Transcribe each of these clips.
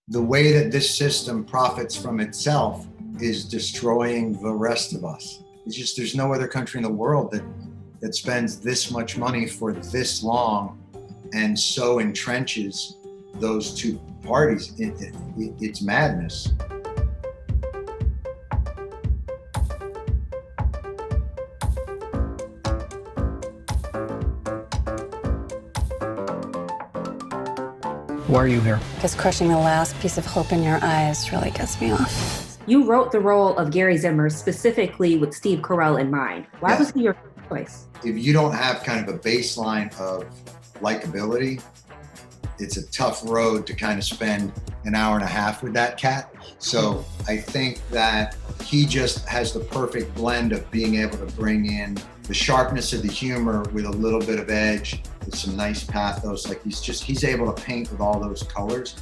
The way that this system profits from itself is destroying the rest of us. It's just, there's no other country in the world that spends this much money for this long and so entrenches those two parties. It's madness. Why are you here? Because crushing the last piece of hope in your eyes really gets me off. You wrote the role of Gary Zimmer specifically with Steve Carell in mind. Why was he your choice? If you don't have kind of a baseline of likability, it's a tough road to kind of spend an hour and a half with that cat. So I think that he just has the perfect blend of being able to bring in the sharpness of the humor with a little bit of edge, with some nice pathos. Like he's able to paint with all those colors.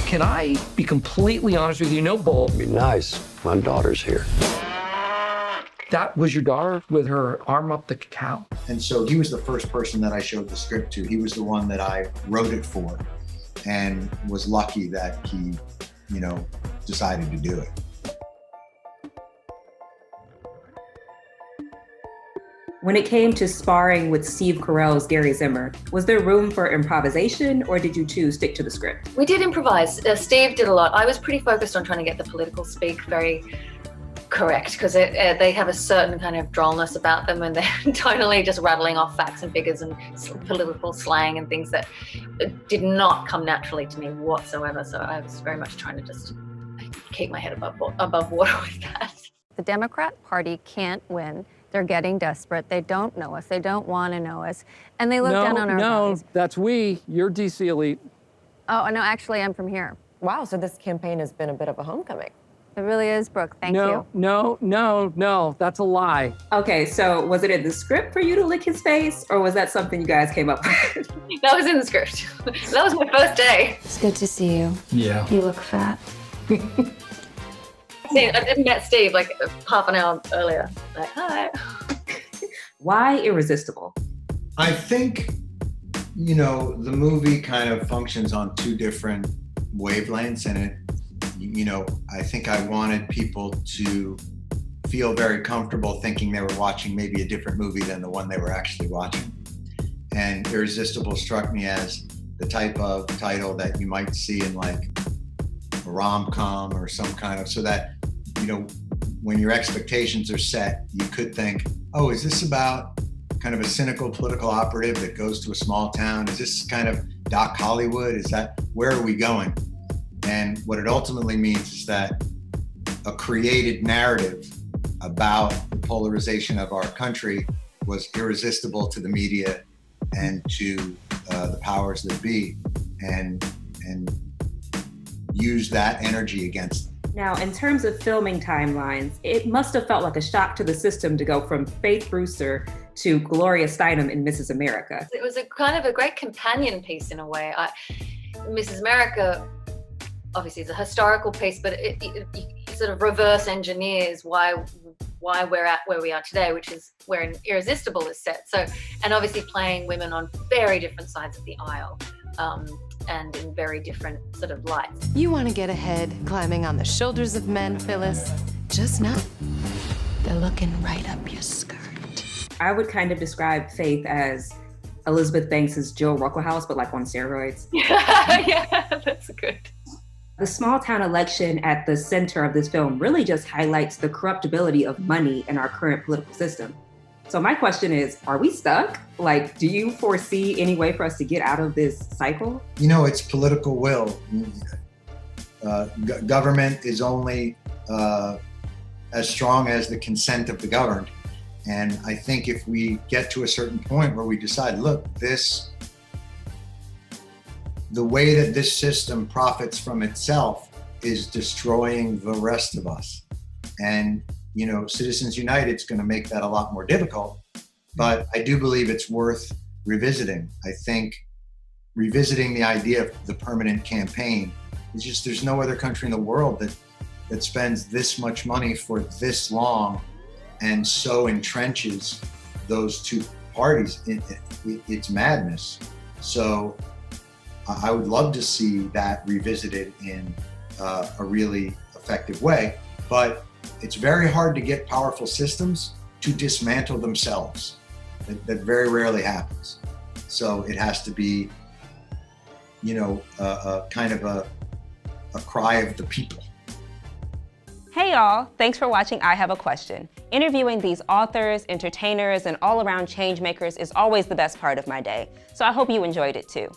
Can I be completely honest with you? No bull. Be nice. My daughter's here. That was your daughter with her arm up the cow? And so he was the first person that I showed the script to. He was the one that I wrote it for, and was lucky that he, decided to do it. When it came to sparring with Steve Carell's Gary Zimmer, was there room for improvisation, or did you choose stick to the script? We did improvise. Steve did a lot. I was pretty focused on trying to get the political speak very correct, because they have a certain kind of drollness about them, and they're totally just rattling off facts and figures and political slang and things that did not come naturally to me whatsoever. So I was very much trying to just keep my head above water with that. The Democrat Party can't win. They're getting desperate. They don't know us. They don't want to know us. And they look down on our values. No, that's we. You're DC elite. Oh, no, actually, I'm from here. Wow, so this campaign has been a bit of a homecoming. It really is, Brooke. Thank you. No, that's a lie. Okay, so was it in the script for you to lick his face, or was that something you guys came up with? That was in the script. That was my first day. It's good to see you. Yeah. You look fat. I didn't met Steve like half an hour earlier. Like, hi. Why Irresistible? I think, the movie kind of functions on two different wavelengths, and I think I wanted people to feel very comfortable thinking they were watching maybe a different movie than the one they were actually watching. And Irresistible struck me as the type of title that you might see in like a rom-com or some kind of, so that, when your expectations are set, you could think, oh, is this about kind of a cynical political operative that goes to a small town? Is this kind of Doc Hollywood? Where are we going? And what it ultimately means is that a created narrative about the polarization of our country was irresistible to the media and to the powers that be, and use that energy against them. Now, in terms of filming timelines, it must have felt like a shock to the system to go from Faith Brewster to Gloria Steinem in Mrs. America. It was a kind of a great companion piece in a way. Mrs. America obviously is a historical piece, but it sort of reverse engineers why we're at where we are today, which is where Irresistible is set. So, and obviously playing women on very different sides of the aisle. And in very different sort of lights. You want to get ahead, climbing on the shoulders of men, Phyllis. Just not. They're looking right up your skirt. I would kind of describe Faith as Elizabeth Banks's Jill Rucklehouse, but like on steroids. Yeah, that's good. The small town election at the center of this film really just highlights the corruptibility of money in our current political system. So my question is, are we stuck? Like, do you foresee any way for us to get out of this cycle? It's political will. Government is only as strong as the consent of the governed. And I think if we get to a certain point where we decide, look, the way that this system profits from itself is destroying the rest of us. And Citizens United is going to make that a lot more difficult, but I do believe it's worth revisiting. I think revisiting the idea of the permanent campaign is just, there's no other country in the world that spends this much money for this long and so entrenches those two parties. It's madness. So I would love to see that revisited in a really effective way, but it's very hard to get powerful systems to dismantle themselves. That very rarely happens. So it has to be, you know, kind of a cry of the people. Hey y'all, thanks for watching I Have a Question. Interviewing these authors, entertainers, and all-around change makers is always the best part of my day, so I hope you enjoyed it too.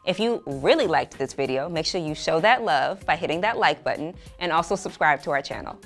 If you really liked this video, make sure you show that love by hitting that like button and also subscribe to our channel.